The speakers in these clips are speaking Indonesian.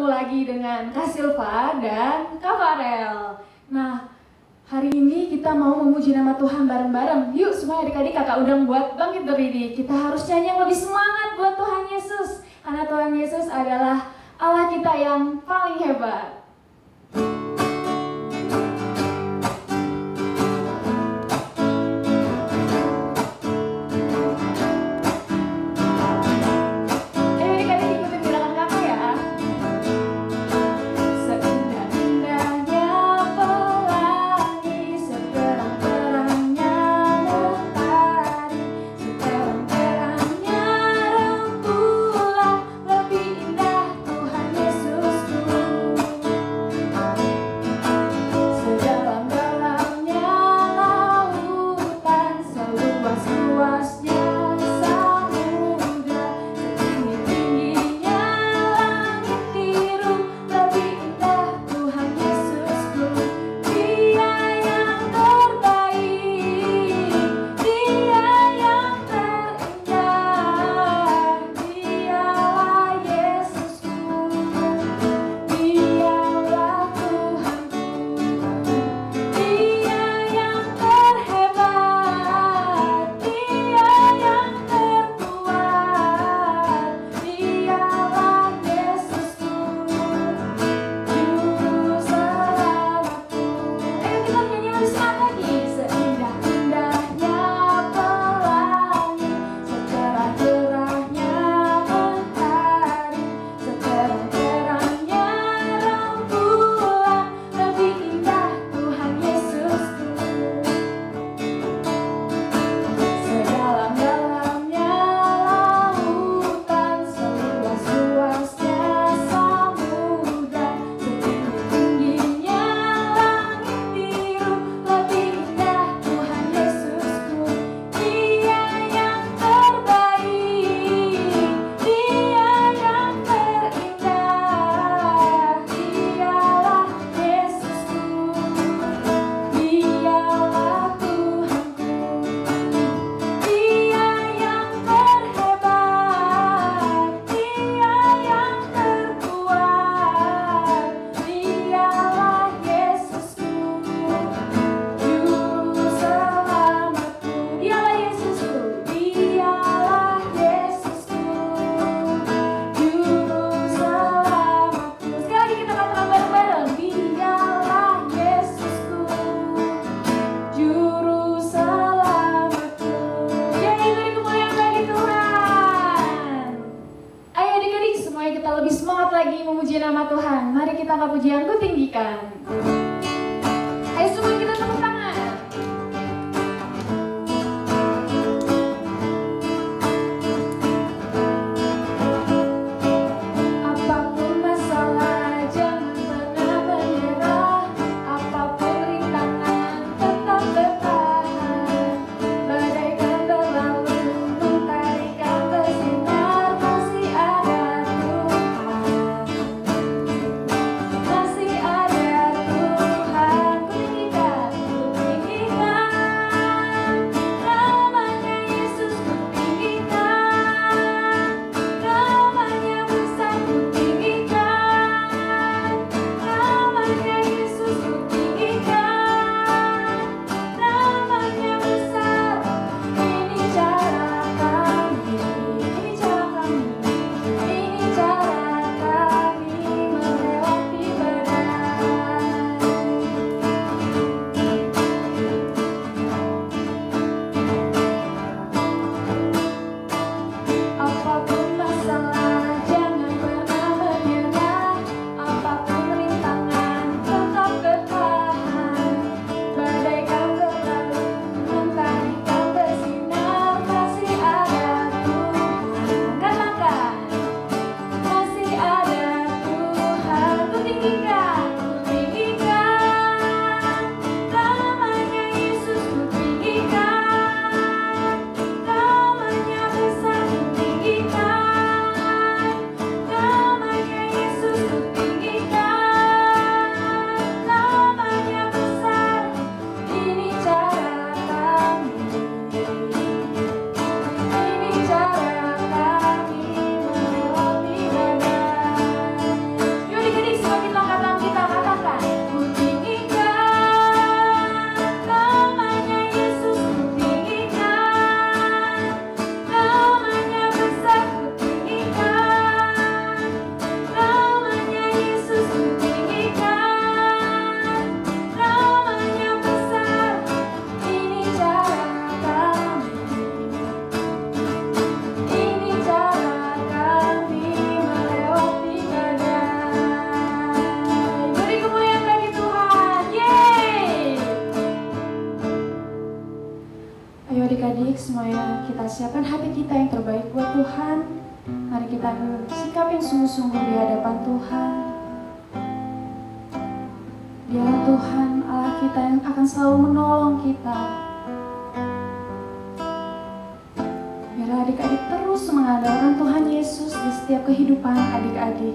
bertemu lagi dengan Kak Silva dan Kak Farel. Nah, hari ini kita mau memuji nama Tuhan bareng-bareng. Yuk semua adik-adik kakak undang buat bangkit berdiri. Kita harus nyanyi yang lebih semangat buat Tuhan Yesus. Karena Tuhan Yesus adalah Allah kita yang paling hebat. Pujianku tinggikan. Ayo semua kita tepuk tangan. Apapun masalah jangan pernah menyerah. Apapun rintangan tetap bertahan. Bagaikan berlalu mentarikan bersinar, masih ada Tuhan. Masih ada Tuhan. mempersiapkan hati kita yang terbaik buat Tuhan. Mari kita bersikap yang sungguh-sungguh di hadapan Tuhan. Biarlah Tuhan Allah kita yang akan selalu menolong kita. Biarlah adik-adik terus mengandalkan Tuhan Yesus di setiap kehidupan adik-adik.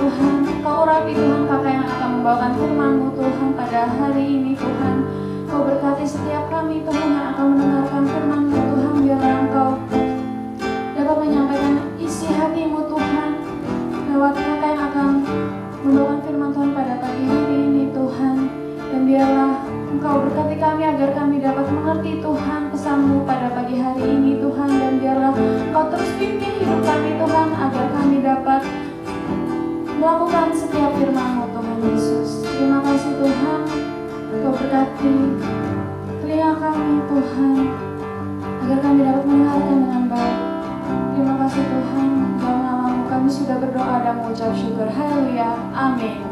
Tuhan. Kau urapi Tuhan kakak yang akan membawakan firman-Mu Tuhan pada hari ini Tuhan. Kau berkati setiap kami Tuhan yang akan mendengarkan firman-Mu Tuhan. Biarlah Engkau dapat menyampaikan isi hati-Mu Tuhan lewat kakak yang akan membawakan firman Tuhan pada pagi hari ini Tuhan. Dan biarlah Engkau berkati kami agar kami dapat mengerti Tuhan pesan-Mu pada pagi hari ini Tuhan. Dan biarlah Engkau terus pimpin hidup kami Tuhan agar kami dapat melakukan setiap firman-Mu Tuhan Yesus. Terima kasih Tuhan. Engkau berkati telinga kami Tuhan agar kami dapat mendengarkan dengan baik. Terima kasih Tuhan. Dalam nama-Mu kami sudah berdoa dan mengucap syukur. Haleluya. Amin.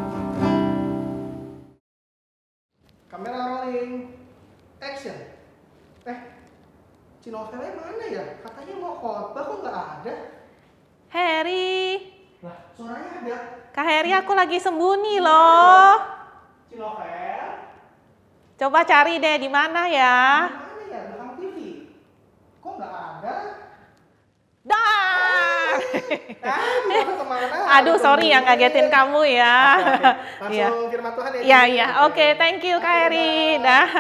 Kamera rolling, action. Cinovelnya mana ya? Katanya mau khotbah kok nggak ada? Heri, Lah, suaranya ada. Kak Heri aku lagi sembunyi loh. Cinovel? Coba cari deh di mana ya? Mana ya? Belakang TV. Kok nggak ada? Dah. Mau kemana? Aduh, sorry ya ngagetin kamu ya. Oke. Iya. Langsung firman Tuhan ya. Iya. Oke, thank you Kak Heri. Dah.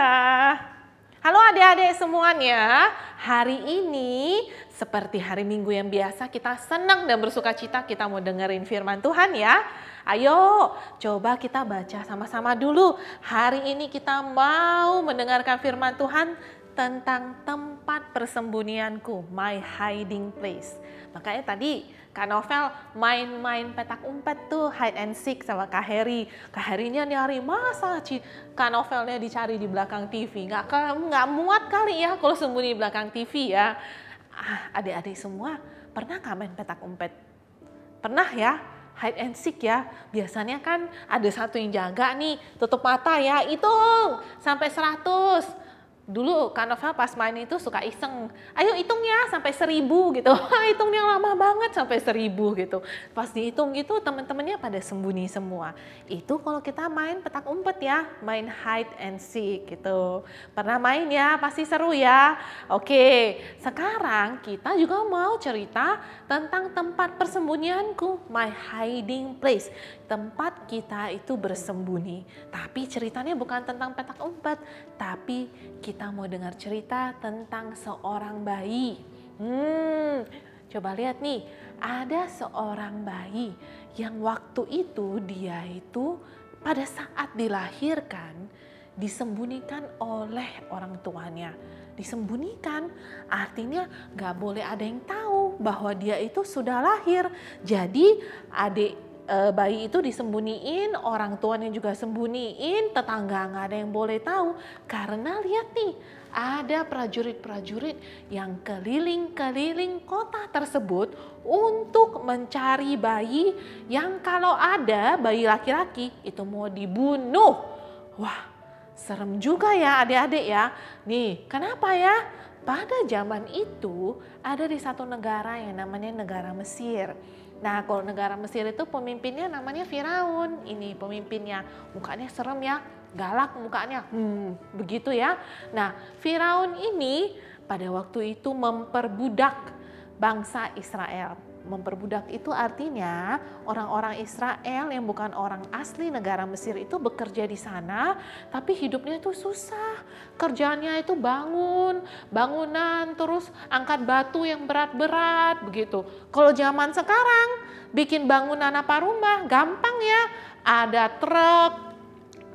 Halo adik-adik semuanya. Hari ini seperti hari Minggu yang biasa kita senang dan bersuka cita kita mau dengerin firman Tuhan ya. Ayo coba kita baca sama-sama dulu. Hari ini kita mau mendengarkan firman Tuhan tentang tempat persembunyianku, my hiding place. Makanya tadi Kak Novel main-main petak umpet tuh, hide and seek sama Kak Heri. Kak Herinya nyari, masa Kak Novelnya dicari di belakang TV. Nggak muat kali ya kalau sembunyi di belakang TV ya. Adik-adik semua pernah nggak main petak umpet? Pernah ya? Hide and seek ya. Biasanya kan ada satu yang jaga nih, tutup mata ya, hitung sampai 100. Dulu Kak Novel pas main itu suka iseng, ayo hitung ya sampai 1000 gitu. Hitungnya lama banget sampai 1000 gitu. Pas dihitung gitu teman-temannya pada sembunyi semua. Itu kalau kita main petak umpet ya, main hide and seek gitu. Pernah main ya, pasti seru ya. Oke, sekarang kita juga mau cerita tentang tempat persembunyianku, my hiding place. Tempat kita itu bersembunyi. Tapi ceritanya bukan tentang petak umpet, tapi kita mau dengar cerita tentang seorang bayi. Coba lihat nih, ada seorang bayi yang waktu itu dia itu pada saat dilahirkan disembunyikan oleh orang tuanya. Disembunyikan artinya gak boleh ada yang tahu bahwa dia itu sudah lahir. Jadi bayi itu disembunyiin, orang tuanya juga sembunyiin, tetangga nggak ada yang boleh tahu. Karena lihat nih, ada prajurit-prajurit yang keliling-keliling kota tersebut untuk mencari bayi yang kalau ada bayi laki-laki itu mau dibunuh. Wah, serem juga ya adik-adik ya. Nih, kenapa ya? Pada zaman itu ada di satu negara yang namanya negara Mesir. Nah, kalau negara Mesir itu pemimpinnya namanya Firaun. Ini pemimpinnya, mukanya serem ya, galak mukanya. Begitu ya. Nah, Firaun ini pada waktu itu memperbudak bangsa Israel. Memperbudak itu artinya orang-orang Israel yang bukan orang asli negara Mesir itu bekerja di sana, tapi hidupnya itu susah. Kerjaannya itu bangunan, terus angkat batu yang berat-berat begitu. Kalau zaman sekarang bikin bangunan apa rumah gampang ya, ada truk.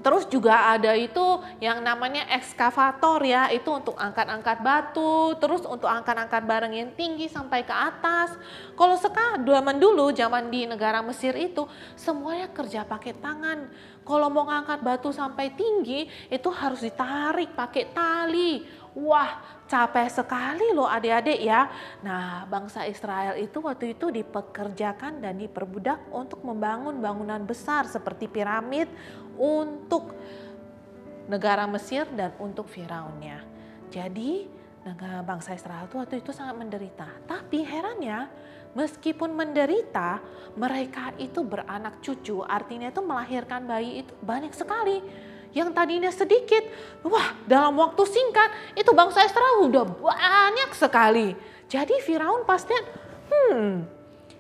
Terus juga ada itu yang namanya ekskavator ya, itu untuk angkat-angkat batu, terus untuk angkat-angkat barang yang tinggi sampai ke atas. Kalau sekarang zaman dulu, zaman di negara Mesir itu semuanya kerja pakai tangan. Kalau mau ngangkat batu sampai tinggi itu harus ditarik pakai tali. Wah, capek sekali loh adik-adik ya. Nah, bangsa Israel itu waktu itu dipekerjakan dan diperbudak untuk membangun bangunan besar seperti piramid untuk negara Mesir dan untuk Firaunnya. Jadi negara bangsa Israel itu waktu itu sangat menderita. Tapi herannya meskipun menderita, mereka itu beranak cucu, artinya itu melahirkan bayi itu banyak sekali. Yang tadinya sedikit, wah dalam waktu singkat itu bangsa Israel udah banyak sekali. Jadi Firaun pasti,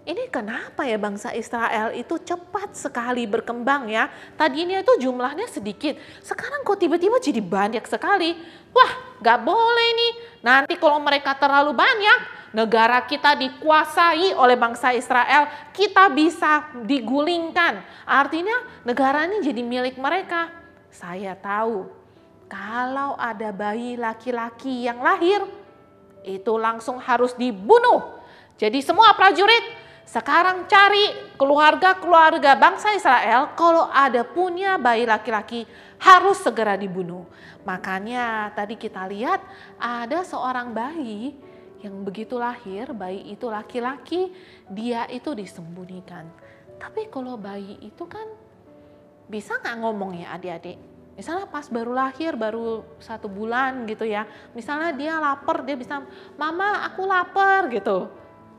ini kenapa ya bangsa Israel itu cepat sekali berkembang ya. Tadinya itu jumlahnya sedikit, sekarang kok tiba-tiba jadi banyak sekali. Wah, gak boleh nih. Nanti kalau mereka terlalu banyak, negara kita dikuasai oleh bangsa Israel, kita bisa digulingkan. Artinya negara ini jadi milik mereka. Saya tahu, kalau ada bayi laki-laki yang lahir, itu langsung harus dibunuh. Jadi semua prajurit, sekarang cari keluarga-keluarga bangsa Israel, kalau ada punya bayi laki-laki harus segera dibunuh. Makanya tadi kita lihat ada seorang bayi yang begitu lahir, bayi itu laki-laki, dia itu disembunyikan. Tapi kalau bayi itu kan bisa nggak ngomong ya adik-adik? Misalnya pas baru lahir, baru 1 bulan gitu ya. Misalnya dia lapar, dia bisa, "Mama aku lapar" gitu.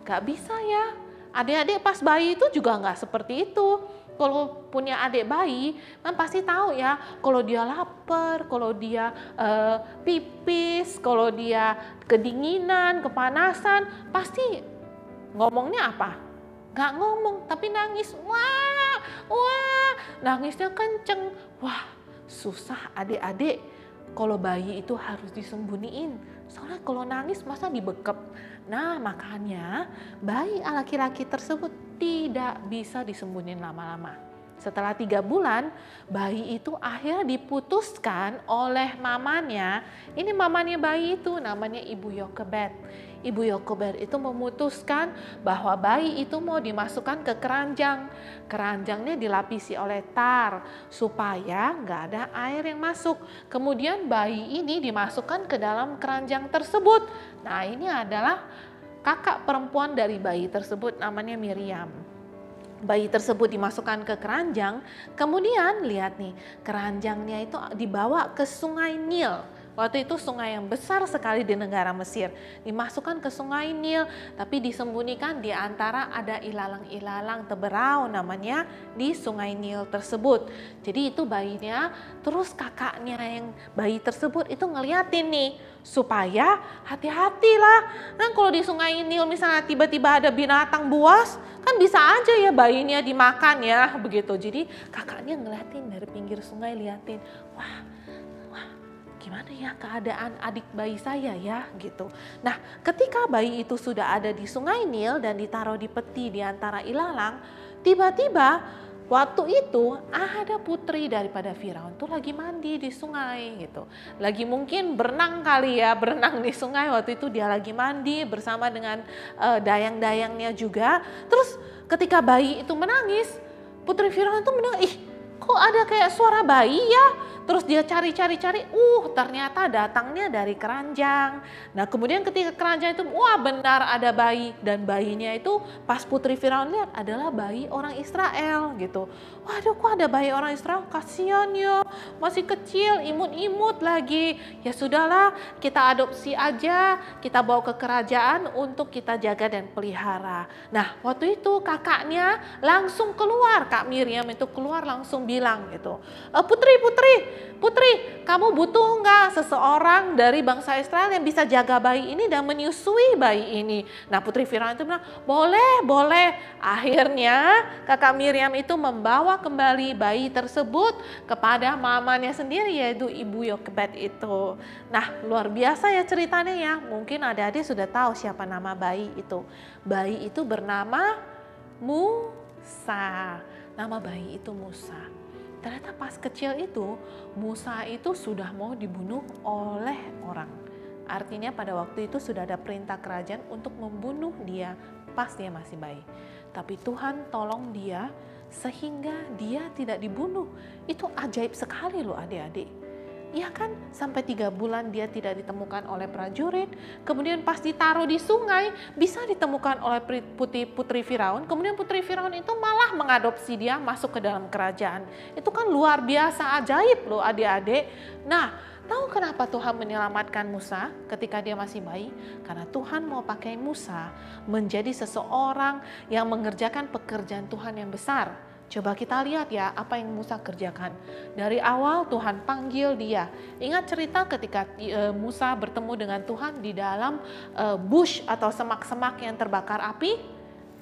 Gak bisa ya. Adik-adik pas bayi itu juga nggak seperti itu. Kalau punya adik bayi kan pasti tahu ya, kalau dia lapar, kalau dia pipis, kalau dia kedinginan, kepanasan, pasti ngomongnya apa? Nggak ngomong, tapi nangis. Wah, wah, nangisnya kenceng. Wah, susah adik-adik. Kalau bayi itu harus disembunyiin. Soalnya kalau nangis masa dibekep. Nah makanya bayi laki-laki tersebut tidak bisa disembunyiin lama-lama. Setelah 3 bulan, bayi itu akhirnya diputuskan oleh mamanya. Ini mamanya bayi itu namanya Ibu Yokebed. Ibu Yokebed itu memutuskan bahwa bayi itu mau dimasukkan ke keranjang. Keranjangnya dilapisi oleh tar supaya nggak ada air yang masuk. Kemudian bayi ini dimasukkan ke dalam keranjang tersebut. Nah ini adalah kakak perempuan dari bayi tersebut, namanya Miriam. Bayi tersebut dimasukkan ke keranjang, kemudian lihat nih, keranjangnya itu dibawa ke sungai Nil. Waktu itu sungai yang besar sekali di negara Mesir. Dimasukkan ke sungai Nil, tapi disembunyikan di antara ada ilalang-ilalang teberau namanya di sungai Nil tersebut. Jadi itu bayinya, terus kakaknya yang bayi tersebut itu ngeliatin nih, supaya hati-hatilah. Kan kalau di sungai Nil misalnya tiba-tiba ada binatang buas, kan bisa aja ya bayinya dimakan ya, begitu. Jadi kakaknya ngeliatin dari pinggir sungai, liatin, wah gimana ya keadaan adik bayi saya ya gitu. Nah ketika bayi itu sudah ada di sungai Nil dan ditaruh di peti di antara ilalang, tiba-tiba waktu itu ada putri daripada Firaun tuh lagi mandi di sungai gitu. Lagi mungkin berenang kali ya, berenang di sungai. Waktu itu dia lagi mandi bersama dengan dayang-dayangnya juga. Terus ketika bayi itu menangis, putri Firaun tuh menangis, ih kok ada kayak suara bayi ya? Terus dia cari-cari, ternyata datangnya dari keranjang. Nah kemudian ketika keranjang itu, wah benar ada bayi. Dan bayinya itu pas putri Firaun lihat adalah bayi orang Israel gitu. Waduh kok ada bayi orang Israel, kasihan ya, masih kecil, imut-imut lagi. Ya sudahlah, kita adopsi aja, kita bawa ke kerajaan untuk kita jaga dan pelihara. Nah waktu itu kakaknya langsung keluar, Kak Miriam itu keluar langsung bilang gitu, Putri, kamu butuh nggak seseorang dari bangsa Israel yang bisa jaga bayi ini dan menyusui bayi ini? Nah putri Firaun itu bilang, boleh. Akhirnya kakak Miriam itu membawa kembali bayi tersebut kepada mamanya sendiri, yaitu Ibu Yokebed itu. Nah luar biasa ya ceritanya ya. Mungkin adik-adik sudah tahu siapa nama bayi itu. Bayi itu bernama Musa. Nama bayi itu Musa. Ternyata pas kecil itu, Musa itu sudah mau dibunuh oleh orang. Artinya pada waktu itu sudah ada perintah kerajaan untuk membunuh dia pas dia masih bayi. Tapi Tuhan tolong dia sehingga dia tidak dibunuh. Itu ajaib sekali loh adik-adik. Ya kan, sampai 3 bulan dia tidak ditemukan oleh prajurit. Kemudian pas ditaruh di sungai, bisa ditemukan oleh putri Firaun. Kemudian putri Firaun itu malah mengadopsi dia masuk ke dalam kerajaan. Itu kan luar biasa ajaib loh adik-adik. Nah, tahu kenapa Tuhan menyelamatkan Musa ketika dia masih bayi? Karena Tuhan mau pakai Musa menjadi seseorang yang mengerjakan pekerjaan Tuhan yang besar. Coba kita lihat ya apa yang Musa kerjakan. Dari awal Tuhan panggil dia. Ingat cerita ketika Musa bertemu dengan Tuhan di dalam bush atau semak-semak yang terbakar api?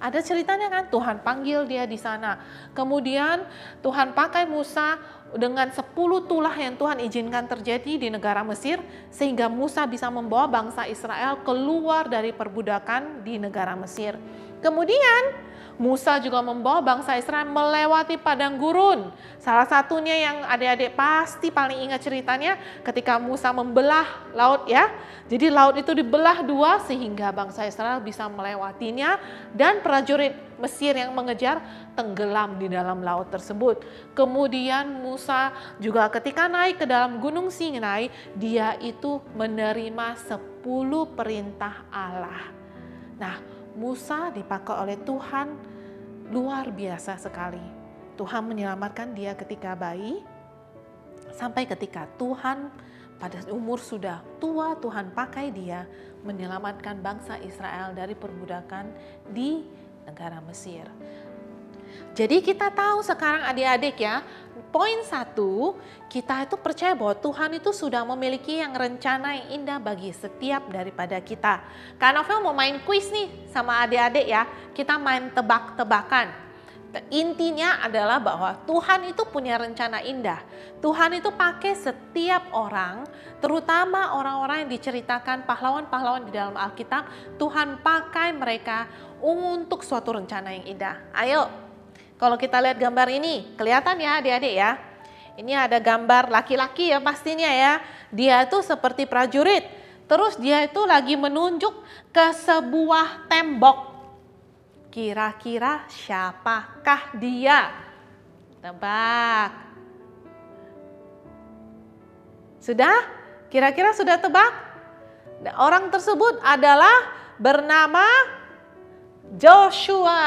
Ada ceritanya kan, Tuhan panggil dia di sana. Kemudian Tuhan pakai Musa dengan 10 tulah yang Tuhan izinkan terjadi di negara Mesir, sehingga Musa bisa membawa bangsa Israel keluar dari perbudakan di negara Mesir. Kemudian Musa juga membawa bangsa Israel melewati padang gurun. Salah satunya yang adik-adik pasti paling ingat ceritanya ketika Musa membelah laut ya. Jadi laut itu dibelah dua sehingga bangsa Israel bisa melewatinya dan prajurit Mesir yang mengejar tenggelam di dalam laut tersebut. Kemudian Musa juga ketika naik ke dalam gunung Sinai, dia itu menerima 10 perintah Allah. Nah, Musa dipakai oleh Tuhan luar biasa sekali. Tuhan menyelamatkan dia ketika bayi, sampai ketika Tuhan pada umur sudah tua, Tuhan pakai dia menyelamatkan bangsa Israel dari perbudakan di negara Mesir. Jadi kita tahu sekarang adik-adik ya, poin 1, kita itu percaya bahwa Tuhan itu sudah memiliki yang rencana yang indah bagi setiap daripada kita. Kak Novel mau main kuis nih sama adik-adik ya, kita main tebak-tebakan. Intinya adalah bahwa Tuhan itu punya rencana indah. Tuhan itu pakai setiap orang, terutama orang-orang yang diceritakan pahlawan-pahlawan di dalam Alkitab, Tuhan pakai mereka untuk suatu rencana yang indah. Ayo, kalau kita lihat gambar ini, kelihatan ya adik-adik ya. Ini ada gambar laki-laki ya pastinya ya. Dia itu seperti prajurit. Terus dia itu lagi menunjuk ke sebuah tembok. Kira-kira siapakah dia? Tebak. Sudah? Kira-kira sudah tebak? Orang tersebut adalah bernama Joshua.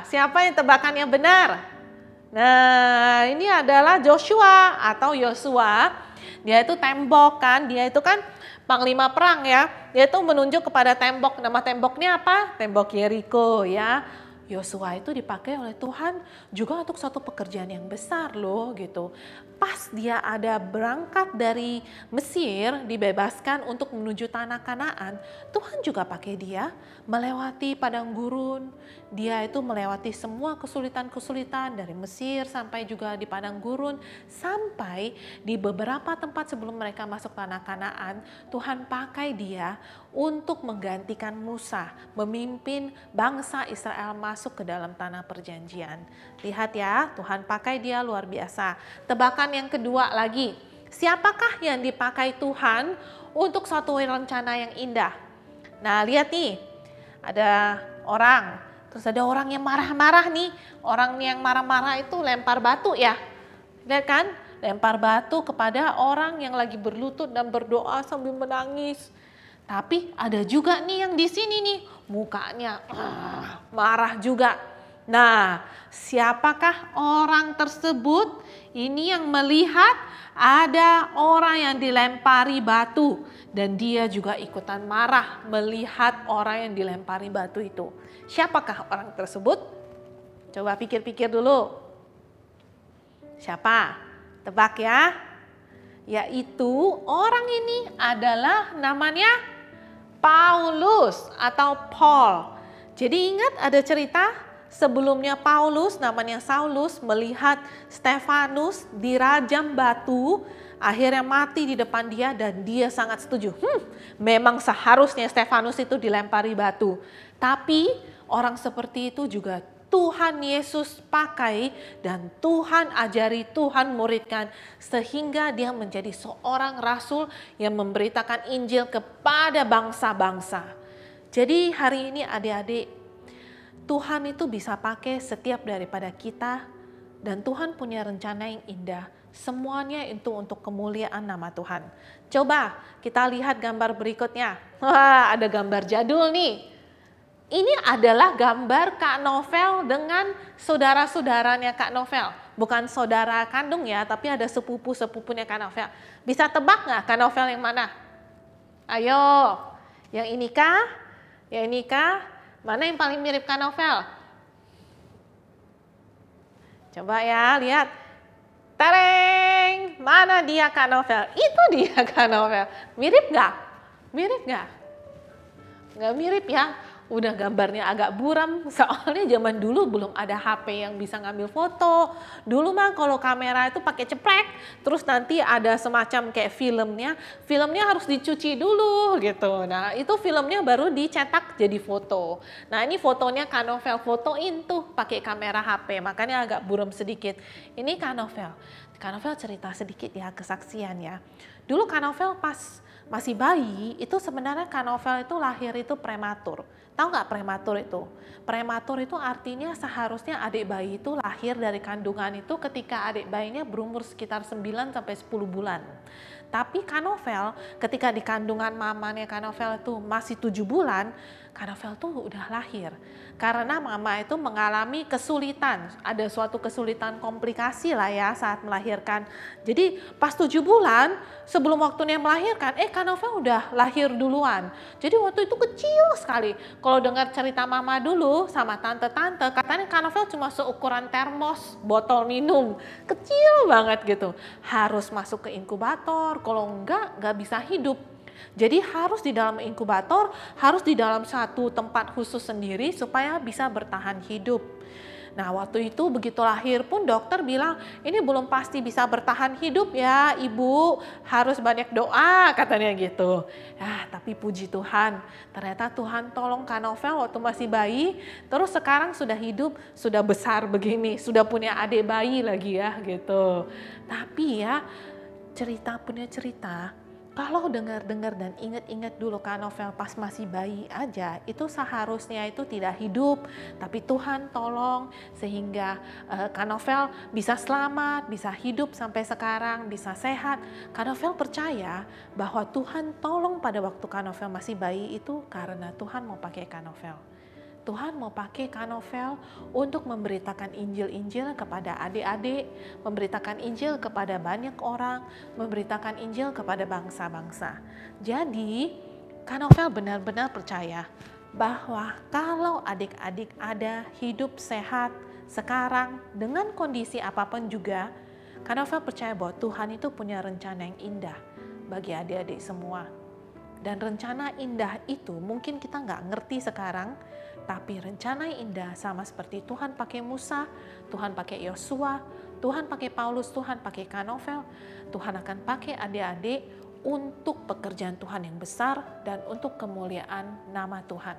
Siapa yang tebakannya benar? Nah, ini adalah Joshua atau Yosua. Dia itu tembok kan, dia itu kan panglima perang ya. Dia itu menunjuk kepada tembok. Nama temboknya apa? Tembok Yeriko ya. Yosua itu dipakai oleh Tuhan juga untuk suatu pekerjaan yang besar loh gitu. Pas dia ada berangkat dari Mesir, dibebaskan untuk menuju tanah Kanaan, Tuhan juga pakai dia melewati padang gurun. Dia itu melewati semua kesulitan-kesulitan dari Mesir sampai juga di padang gurun, sampai di beberapa tempat sebelum mereka masuk tanah Kanaan, Tuhan pakai dia untuk menggantikan Musa, memimpin bangsa Israel masuk ke dalam tanah perjanjian. Lihat ya, Tuhan pakai dia luar biasa. Tebakan yang kedua lagi, siapakah yang dipakai Tuhan untuk suatu rencana yang indah? Nah, lihat nih, ada orang, terus ada orang yang marah-marah nih. Orang yang marah-marah itu lempar batu ya. Lihat kan, lempar batu kepada orang yang lagi berlutut dan berdoa sambil menangis. Tapi ada juga nih yang di sini nih, mukanya marah juga. Nah, siapakah orang tersebut? Ini yang melihat ada orang yang dilempari batu. Dan dia juga ikutan marah melihat orang yang dilempari batu itu. Siapakah orang tersebut? Coba pikir-pikir dulu. Siapa? Tebak ya. Yaitu orang ini adalah namanya Paulus atau Paul. Jadi ingat ada cerita sebelumnya Paulus namanya Saulus melihat Stefanus dirajam batu, akhirnya mati di depan dia dan dia sangat setuju. Memang seharusnya Stefanus itu dilempari batu. Tapi orang seperti itu juga Tuhan Yesus pakai dan Tuhan ajari, Tuhan muridkan sehingga dia menjadi seorang rasul yang memberitakan Injil kepada bangsa-bangsa. Jadi hari ini adik-adik, Tuhan itu bisa pakai setiap daripada kita dan Tuhan punya rencana yang indah. Semuanya itu untuk kemuliaan nama Tuhan. Coba kita lihat gambar berikutnya. Wah, ada gambar jadul nih. Ini adalah gambar Kak Novel dengan saudara-saudaranya Kak Novel. Bukan saudara kandung ya, tapi ada sepupu-sepupunya Kak Novel. Bisa tebak nggak Kak Novel yang mana? Ayo, yang ini kah? Yang ini kah? Mana yang paling mirip Kak Novel? Coba ya, lihat. Tereng, mana dia Kak Novel? Itu dia Kak Novel. Mirip nggak? Mirip nggak? Nggak mirip ya. udah gambarnya agak buram. Soalnya zaman dulu belum ada HP yang bisa ngambil foto. Dulu mah kalau kamera itu pakai ceplek, terus nanti ada semacam kayak filmnya harus dicuci dulu gitu. Nah itu filmnya baru dicetak jadi foto. Nah ini fotonya Kak Novel fotoin tuh pakai kamera HP, makanya agak buram sedikit. Ini Kak Novel cerita sedikit ya kesaksian ya. Dulu Kak Novel pas masih bayi itu sebenarnya Kak Novel itu lahir itu prematur. Tahu nggak prematur itu? Prematur itu artinya seharusnya adik bayi itu lahir dari kandungan itu ketika adik bayinya berumur sekitar 9 sampai 10 bulan. Tapi Kak Novel ketika di kandungan mamanya Kak Novel itu masih 7 bulan, Kak Novel tuh udah lahir. Karena mama itu mengalami kesulitan, ada suatu kesulitan komplikasi lah ya saat melahirkan. Jadi pas 7 bulan sebelum waktunya melahirkan, Kak Novel udah lahir duluan. Jadi waktu itu kecil sekali. Kalau dengar cerita mama dulu sama tante-tante, katanya Kak Novel cuma seukuran termos, botol minum. Kecil banget gitu. Harus masuk ke inkubator, kalau enggak bisa hidup. Jadi harus di dalam inkubator, harus di dalam satu tempat khusus sendiri supaya bisa bertahan hidup. Nah waktu itu begitu lahir pun dokter bilang ini belum pasti bisa bertahan hidup ya ibu, harus banyak doa katanya gitu. Tapi puji Tuhan, ternyata Tuhan tolong Kak Novel waktu masih bayi, terus sekarang sudah hidup, sudah besar begini, sudah punya adik bayi lagi ya gitu. Tapi ya punya cerita, kalau dengar-dengar dan ingat-ingat dulu Kak Novel pas masih bayi aja, itu seharusnya itu tidak hidup. Tapi Tuhan tolong sehingga Kak Novel bisa selamat, bisa hidup sampai sekarang, bisa sehat. Kak Novel percaya bahwa Tuhan tolong pada waktu Kak Novel masih bayi itu karena Tuhan mau pakai Kak Novel. Tuhan mau pakai Kak Novel untuk memberitakan Injil-Injil kepada adik-adik, memberitakan Injil kepada banyak orang, memberitakan Injil kepada bangsa-bangsa. Jadi Kak Novel benar-benar percaya bahwa kalau adik-adik ada hidup sehat sekarang dengan kondisi apapun juga, Kak Novel percaya bahwa Tuhan itu punya rencana yang indah bagi adik-adik semua. Dan rencana indah itu mungkin kita nggak ngerti sekarang, tapi rencana yang indah sama seperti Tuhan pakai Musa, Tuhan pakai Yosua, Tuhan pakai Paulus, Tuhan pakai Kak Novel, Tuhan akan pakai adik-adik untuk pekerjaan Tuhan yang besar dan untuk kemuliaan nama Tuhan.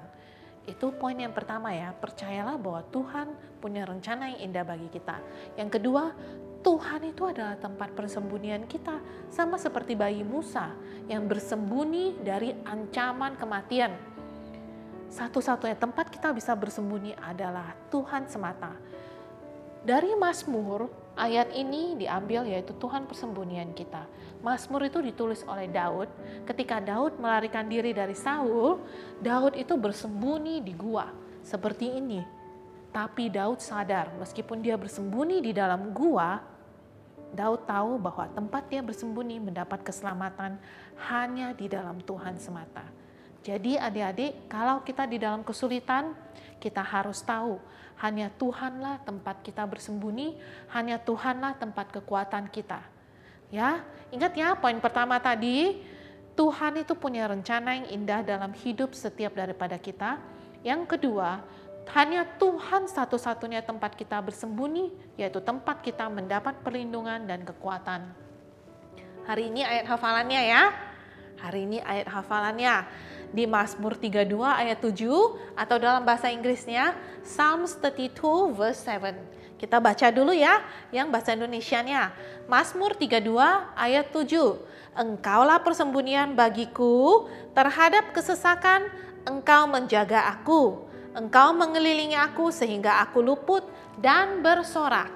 Itu poin yang pertama ya, percayalah bahwa Tuhan punya rencana yang indah bagi kita. Yang kedua, Tuhan itu adalah tempat persembunyian kita, sama seperti bayi Musa yang bersembunyi dari ancaman kematian. Satu-satunya tempat kita bisa bersembunyi adalah Tuhan semata. Dari Mazmur, ayat ini diambil yaitu Tuhan persembunyian kita. Mazmur itu ditulis oleh Daud. Ketika Daud melarikan diri dari Saul, Daud itu bersembunyi di gua seperti ini. Tapi Daud sadar meskipun dia bersembunyi di dalam gua, Daud tahu bahwa tempat dia bersembunyi mendapat keselamatan hanya di dalam Tuhan semata. Jadi adik-adik, kalau kita di dalam kesulitan, kita harus tahu hanya Tuhanlah tempat kita bersembunyi, hanya Tuhanlah tempat kekuatan kita. Ya, ingat ya poin pertama tadi, Tuhan itu punya rencana yang indah dalam hidup setiap daripada kita. Yang kedua, hanya Tuhan satu-satunya tempat kita bersembunyi, yaitu tempat kita mendapat perlindungan dan kekuatan. Hari ini ayat hafalannya ya. Hari ini ayat hafalannya di Mazmur 32 ayat 7 atau dalam bahasa Inggrisnya Psalms 32 verse 7. Kita baca dulu ya yang bahasa Indonesianya. Mazmur 32 ayat 7. Engkaulah persembunyian bagiku terhadap kesesakan, Engkau menjaga aku. Engkau mengelilingi aku sehingga aku luput dan bersorak.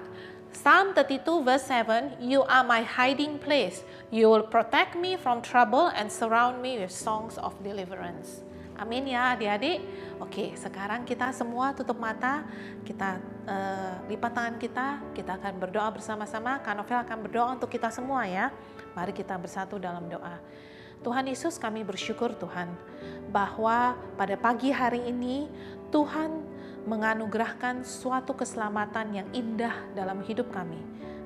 Psalm 32 verse 7, You are my hiding place. You will protect me from trouble and surround me with songs of deliverance. Amin ya adik-adik. Oke, sekarang kita semua tutup mata, kita lipat tangan kita akan berdoa bersama-sama. Kak Novel akan berdoa untuk kita semua ya. Mari kita bersatu dalam doa. Tuhan Yesus, kami bersyukur Tuhan bahwa pada pagi hari ini Tuhan menganugerahkan suatu keselamatan yang indah dalam hidup kami.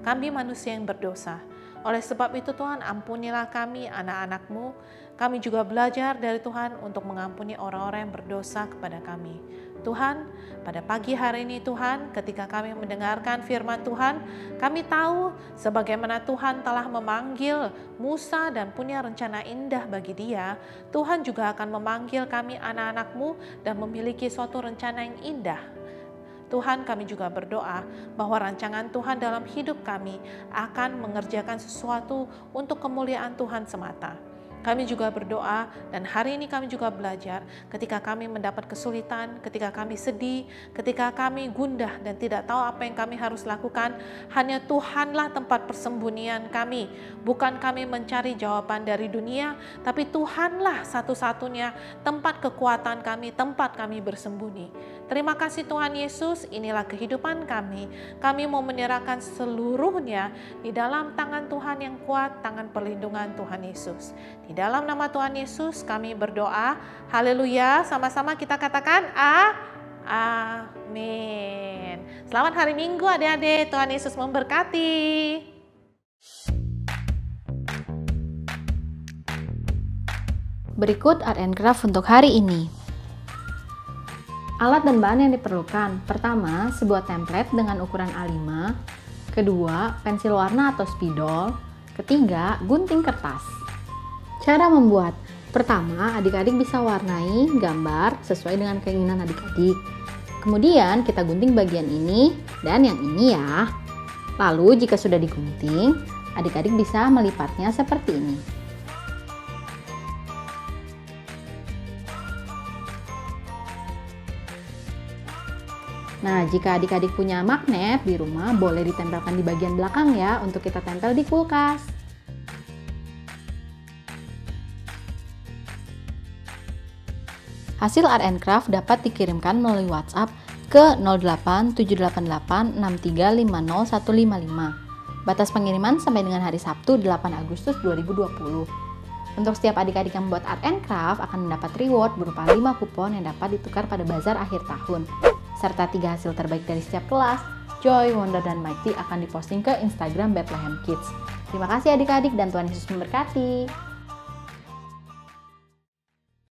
Kami manusia yang berdosa. Oleh sebab itu Tuhan, ampunilah kami anak-anak-Mu kami juga belajar dari Tuhan untuk mengampuni orang-orang yang berdosa kepada kami. Tuhan, pada pagi hari ini Tuhan, ketika kami mendengarkan firman Tuhan, kami tahu sebagaimana Tuhan telah memanggil Musa dan punya rencana indah bagi dia, Tuhan juga akan memanggil kami anak-anak-Mu dan memiliki suatu rencana yang indah. Tuhan, kami juga berdoa bahwa rancangan Tuhan dalam hidup kami akan mengerjakan sesuatu untuk kemuliaan Tuhan semata. Kami juga berdoa dan hari ini kami juga belajar ketika kami mendapat kesulitan, ketika kami sedih, ketika kami gundah dan tidak tahu apa yang kami harus lakukan. Hanya Tuhanlah tempat persembunyian kami. Bukan kami mencari jawaban dari dunia, tapi Tuhanlah satu-satunya tempat kekuatan kami, tempat kami bersembunyi. Terima kasih Tuhan Yesus, inilah kehidupan kami. Kami mau menyerahkan seluruhnya di dalam tangan Tuhan yang kuat, tangan perlindungan Tuhan Yesus. Di dalam nama Tuhan Yesus kami berdoa. Haleluya. Sama-sama kita katakan amin. Selamat hari Minggu adik-adik. Tuhan Yesus memberkati. Berikut art and craft untuk hari ini. Alat dan bahan yang diperlukan. Pertama, sebuah template dengan ukuran A5. Kedua, pensil warna atau spidol. Ketiga, gunting kertas. Cara membuat. Pertama, adik-adik bisa warnai gambar sesuai dengan keinginan adik-adik. Kemudian kita gunting bagian ini dan yang ini ya. Lalu jika sudah digunting, adik-adik bisa melipatnya seperti ini. Nah, jika adik-adik punya magnet di rumah, boleh ditempelkan di bagian belakang ya untuk kita tempel di kulkas. Hasil art and craft dapat dikirimkan melalui WhatsApp ke 0878863505155. Batas pengiriman sampai dengan hari Sabtu 8 Agustus 2020. Untuk setiap adik-adik yang membuat art and craft akan mendapat reward berupa 5 kupon yang dapat ditukar pada bazar akhir tahun. Serta 3 hasil terbaik dari setiap kelas, Joy, Wonder, dan Mighty akan diposting ke Instagram Bethlehem Kids. Terima kasih adik-adik dan Tuhan Yesus memberkati.